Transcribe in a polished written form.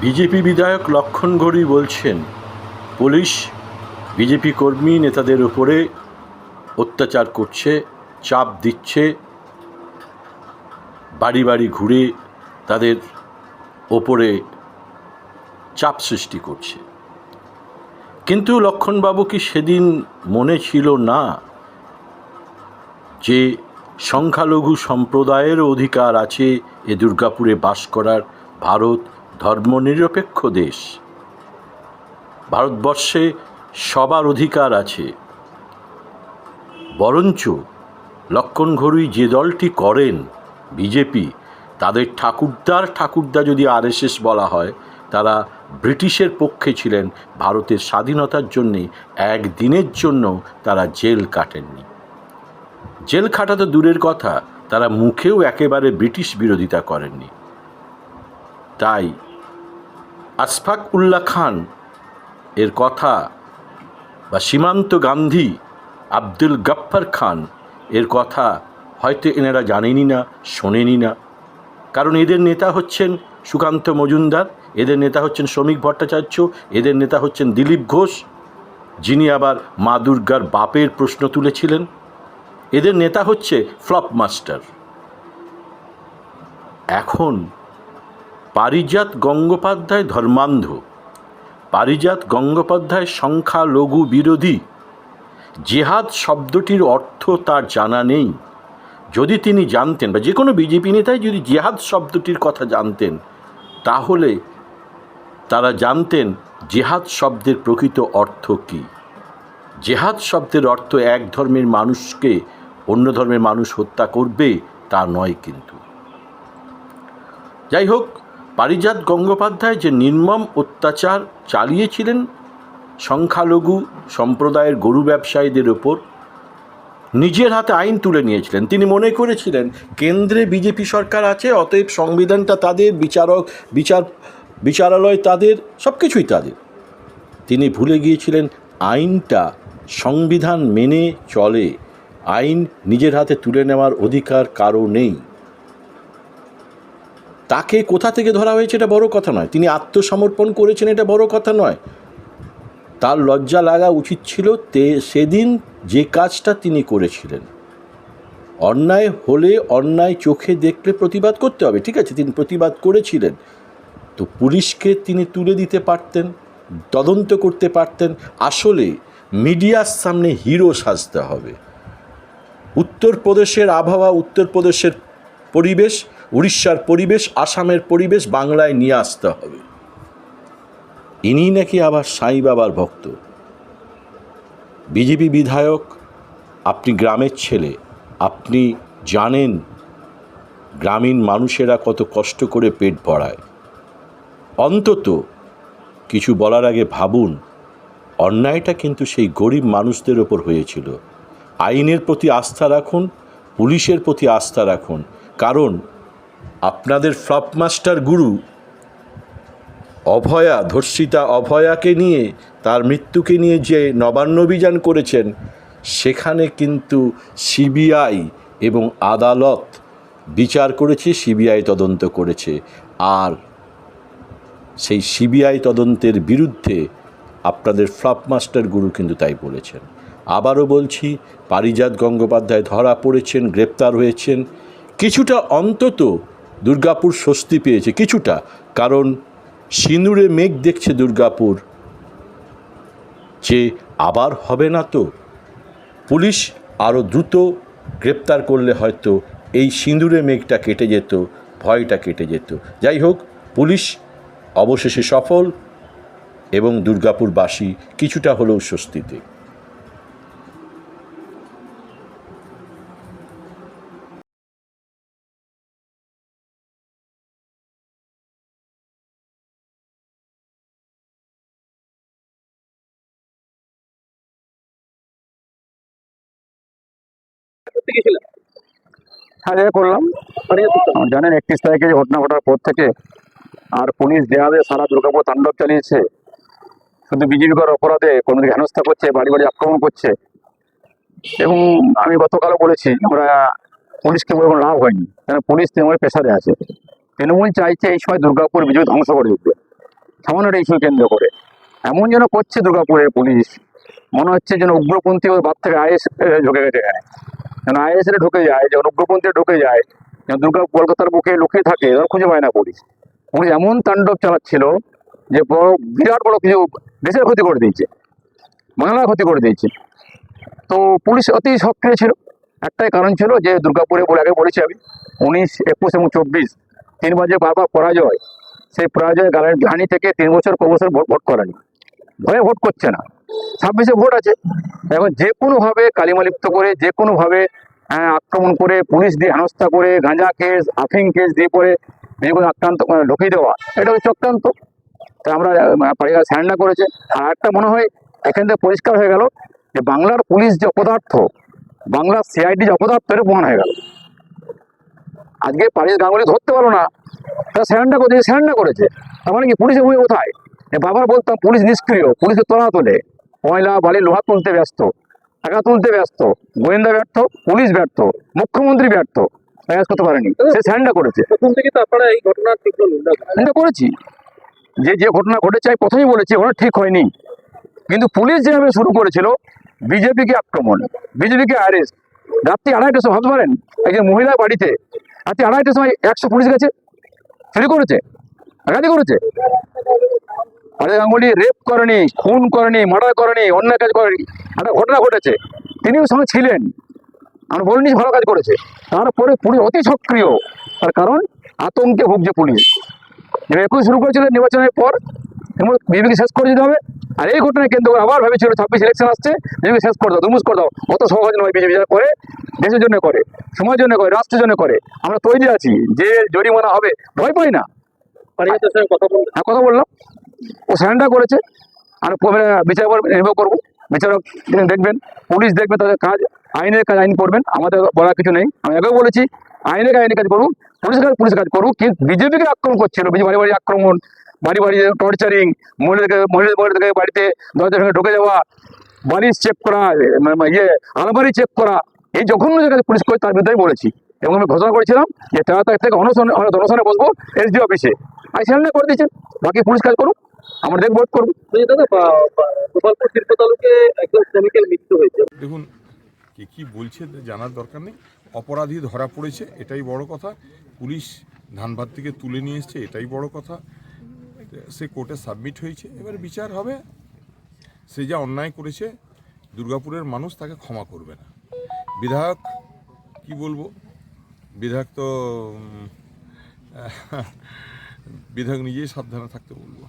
BJP বিধায়ক লক্ষণ ঘড়ুই বলছেন, পুলিশ বিজেপি কর্মী নেতাদের উপরে অত্যাচার করছে, চাপ দিচ্ছে, বাড়ি বাড়ি ঘুরে তাদের ওপরে চাপ সৃষ্টি করছে। কিন্তু লক্ষণবাবু কি সেদিন মনে ছিল না যে সংখ্যালঘু সম্প্রদায়ের অধিকার আছে এ দুর্গাপুরে বাস করার? ভারত ধর্মনিরপেক্ষ দেশ, ভারতবর্ষে সবার অধিকার আছে। বরঞ্চ লক্ষণ ঘড়ুই যে দলটি করেন বিজেপি, তাদের ঠাকুরদা যদি আরএসএস বলা হয়, তারা ব্রিটিশের পক্ষে ছিলেন। ভারতের স্বাধীনতার জন্যে একদিনের জন্য তারা জেল কাটেননি। জেল খাটা তো দূরের কথা, তারা মুখেও একেবারে ব্রিটিশ বিরোধিতা করেননি। তাই আশফাক উল্লাহ খান এর কথা বা সীমান্ত গান্ধী, আব্দুল গফ্ফর খান এর কথা হয়তো এনারা জানেনই না, শোনেনই না। কারণ এদের নেতা হচ্ছেন সুকান্ত মজুমদার, এদের নেতা হচ্ছেন শ্রমিক ভট্টাচার্য, এদের নেতা হচ্ছেন দিলীপ ঘোষ, যিনি আবার মা দুর্গার বাপের প্রশ্ন তুলেছিলেন। এদের নেতা হচ্ছে ফ্লপ মাস্টার। এখন পারিজাত গঙ্গোপাধ্যায় ধর্মান্ধ, পারিজাত গঙ্গোপাধ্যায় সংখ্যালঘু বিরোধী। জেহাদ শব্দটির অর্থ তার জানা নেই। যদি তিনি জানতেন, বা যে কোনো বিজেপি নেতাই যদি জেহাদ শব্দটির কথা জানতেন, তাহলে তারা জানতেন জেহাদ শব্দের প্রকৃত অর্থ কী। জেহাদ শব্দের অর্থ এক ধর্মের মানুষকে অন্য ধর্মের মানুষ হত্যা করবে, তা নয়। কিন্তু যাই হোক, পারিজাত গঙ্গোপাধ্যায় যে নির্মম অত্যাচার চালিয়েছিলেন সংখ্যালঘু সম্প্রদায়ের গরু ব্যবসায়ীদের ওপর, নিজের হাতে আইন তুলে নিয়েছিলেন। তিনি মনে করেছিলেন কেন্দ্রে বিজেপি সরকার আছে, অতএব সংবিধানটা তাদের, বিচারালয় তাদের, সব কিছুই তাদের। তিনি ভুলে গিয়েছিলেন আইনটা সংবিধান মেনে চলে, আইন নিজের হাতে তুলে নেওয়ার অধিকার কারও নেই। তাকে কোথা থেকে ধরা হয়েছে এটা বড় কথা নয়, তিনি আত্মসমর্পণ করেছেন এটা বড় কথা নয়। তার লজ্জা লাগা উচিত ছিল সেদিন যে কাজটা তিনি করেছিলেন। অন্যায় হলে অন্যায় চোখে দেখলে প্রতিবাদ করতে হবে, ঠিক আছে, তিনি প্রতিবাদ করেছিলেন। তো পুলিশকে তিনি তুলে দিতে পারতেন, তদন্ত করতে পারতেন। আসলে মিডিয়ার সামনে হিরো সাজতে হবে। উত্তরপ্রদেশের আবহাওয়া, উত্তরপ্রদেশের পরিবেশ, উড়িষ্যার পরিবেশ, আসামের পরিবেশ বাংলায় নিয়ে আসতে হবে। ইনি নাকি আবার সাই বাবার ভক্ত। বিজেপি বিধায়ক, আপনি গ্রামের ছেলে, আপনি জানেন গ্রামীণ মানুষেরা কত কষ্ট করে পেট ভরায়। অন্তত কিছু বলার আগে ভাবুন, অন্যায়টা কিন্তু সেই গরিব মানুষদের ওপর হয়েছিল। আইনের প্রতি আস্থা রাখুন, পুলিশের প্রতি আস্থা রাখুন। কারণ আপনাদের ফ্লপ মাস্টার গুরু অভয়া, ধর্ষিতা অভয়াকে নিয়ে, তার মৃত্যুকে নিয়ে যে নবান্ন অভিযান করেছেন, সেখানে কিন্তু সিবিআই এবং আদালত বিচার করেছে, সিবিআই তদন্ত করেছে। আর সেই সিবিআই তদন্তের বিরুদ্ধে আপনাদের ফ্লপ মাস্টার গুরু কিন্তু তাই বলেছেন। আবারও বলছি, পারিজাত গঙ্গোপাধ্যায় ধরা পড়েছেন, গ্রেপ্তার হয়েছেন। কিছুটা অন্তত দুর্গাপুর স্বস্তি পেয়েছে, কিছুটা। কারণ সিঁদুরে মেঘ দেখছে দুর্গাপুর, যে আবার হবে না। তো পুলিশ আরও দ্রুত গ্রেপ্তার করলে হয়তো এই সিঁদুরে মেঘটা কেটে যেত, ভয়টা কেটে যেত। যাই হোক, পুলিশ অবশেষে সফল এবং দুর্গাপুরবাসী কিছুটা হলেও স্বস্তিতে। হ্যাঁ, করলাম। জানেন 31 তারিখে যে ঘটনা ঘটার পর থেকে আর পুলিশ যেভাবে সারা দুর্গাপুর তাণ্ডব চালিয়েছে, শুধু বিজেপি করার অপরাধে কর্মীদের হেনস্থা করছে, বাড়ি বাড়ি আক্রমণ করছে। এবং আমি গতকালও বলেছি, আমরা পুলিশকে বলে কোনো লাভ হয়নি, কারণ পুলিশ তৃণমূলের প্রেসারে আছে। তৃণমূল চাইছে এই সময় দুর্গাপুর বিজেপি ধ্বংস করে দিতে। থামানোর ইস্যু কেন্দ্র করে এমন যেন করছে দুর্গাপুরের পুলিশ, মনে হচ্ছে যেন উগ্রপন্থী ওর বাদ থেকে আইএস ঢুকে গেছে এখানে। যেন আইএস এর ঢুকে যায়, যখন উগ্রপন্থী ঢুকে যায়, যেন দুর্গা কলকাতার বুকে লুকিয়ে থাকে, তখন খুঁজে পায় না পুলিশ। পুলিশ এমন তাণ্ডব চালাচ্ছিল যে বড় বিরাট বড় কিছু দেশের ক্ষতি করে দিয়েছে, বাংলার ক্ষতি করে দিয়েছে। তো পুলিশ অতি সক্রিয় ছিল, একটাই কারণ ছিল যে দুর্গাপুরে বলে আগে বলেছি আমি 19, 21 এবং 24 তিনবার যে বারবার পরাজয়, সেই পরাজয় গালের ঘানি থেকে 3 বছর 5 বছর ভোট করেনি, ভয়ে ভোট করছে না। 26-এ ভোট আছে, এখন যে কোনোভাবে কালিমালিপ্ত করে, যে কোনোভাবে আক্রমণ করে, পুলিশ দিয়ে হেনস্থা করে, গাঁজা কেস, আফিং কেস দিয়ে পরে বিজেপি আক্রান্ত ঢুকিয়ে দেওয়া, এটা হচ্ছে চক্রান্ত। তাই আমরা পাড়িয়া স্যান্ডা করেছে। আর একটা মনে হয় এখান থেকে পরিষ্কার হয়ে গেল যে বাংলার পুলিশ যে অপদার্থ, বাংলার সিআইডি যে অপদার্থ, এটা প্রমাণ হয়ে গেল। আজকে পারিস গাঙ্গুলি ধরতে পারলো না, তারা স্যান্ডা করেছে। তার মানে কি পুলিশের ভূমিকা কোথায়? বাবার বলতাম পুলিশ নিষ্ক্রিয়, পুলিশের তলা তোলে, ময়লা বালি লোহা তুলতে ব্যস্ত, টাকা তুলতে ব্যস্ত, গোয়েন্দা ব্যর্থ, পুলিশ ব্যর্থ, মুখ্যমন্ত্রী ব্যর্থ, প্রয়াস করতে পারেনি, সে স্যান্ডা করেছে। প্রথম থেকে তো আপনারা এই ঘটনার তীব্র নিন্দা করেন। নিন্দা করেছি, যে ঘটনা ঘটেছে আমি প্রথমেই বলেছি ওটা ঠিক হয়নি। কিন্তু পুলিশ যেভাবে শুরু করেছিল বিজেপিকে আক্রমণ, বিজেপিকে অ্যারেস্ট, রাত্রি 2:30টার সময় ভাবতে পারেন একজন মহিলার বাড়িতে রাত্রি 2:30টার সময় 100 পুলিশ গেছে, চুরি করেছে, ডাকাতি করেছে। পারিস গাঙ্গুলি রেপ করেনি, খুন করেনি, মার্ডার করেনি, অন্যায় কাজ করেনি, একটা ঘটনা ঘটেছে, তিনিও সঙ্গে ছিলেন, আমরা বলিনি ভালো কাজ করেছে। তারপরে পুলিশ অতি সক্রিয়, তার কারণ আতঙ্কে ভুগছে পুলিশ। 21 শুরু করেছিল নির্বাচনের পর, বিজেপিকে শেষ করে দিতে হবে। আর এই ঘটনায় কেন্দ্র করে আবার ভেবেছিল 26 ইলেকশন আসছে, বিজেপি শেষ করে দাও, দুমুস করে দাও। অত সহজ নয়, বিজেপি যা করে দেশের জন্য করে, সমাজের জন্য করে, রাষ্ট্রের জন্য করে। আমরা তৈরি আছি, যে জরিমানা হবে ভয় পাই না। পারিয়াদের সঙ্গে কথা বলুন। হ্যাঁ, কথা বললাম, ও স্যান্ডা করেছে। আর বিচার নির্ভর করবো, বিচারক দেখবেন, পুলিশ দেখবে, তাদের কাজ আইনের কাজ আইন করবেন, আমাদের বলার কিছু নেই। আমি আগেও বলেছি আইনের কাজ করুক, পুলিশ কাজ করুক। কিন্তু বিজেপিকে আক্রমণ করছিল, বাড়ি বাড়ি আক্রমণ, বাড়ি বাড়ি টর্চারিং, মহিলাদেরকে বাড়িতে দরজার সঙ্গে ঢুকে যাওয়া, বাড়ি চেক করা, আলমারি চেক করা, এই জঘন্য যে কাজ পুলিশ করে তার বিরুদ্ধে বলেছি। এবং আমি ঘোষণা করেছিলাম যে 13 তারিখ থেকে অনশনে বসবো এসডি অফিসে। আমি স্যান্ডা করে দিয়েছেন, বাকি পুলিশ কাজ করুক, আমরা দেখবো করবো। দাদা গোপালপুর শিল্প তালুকে একজন শ্রমিকের মৃত্যু হয়েছে। দেখুন, কে কী বলছে জানার দরকার নেই, অপরাধী ধরা পড়েছে এটাই বড় কথা, পুলিশ ধানবাদ থেকে তুলে নিয়ে এসছে এটাই বড় কথা, সে কোর্টে সাবমিট হয়েছে, এবার বিচার হবে। সে যা অন্যায় করেছে দুর্গাপুরের মানুষ তাকে ক্ষমা করবে না। বিধায়ক কি বলবো, বিধায়ক তো বিধায়ক নিজেই সাবধানে থাকতে বলবো।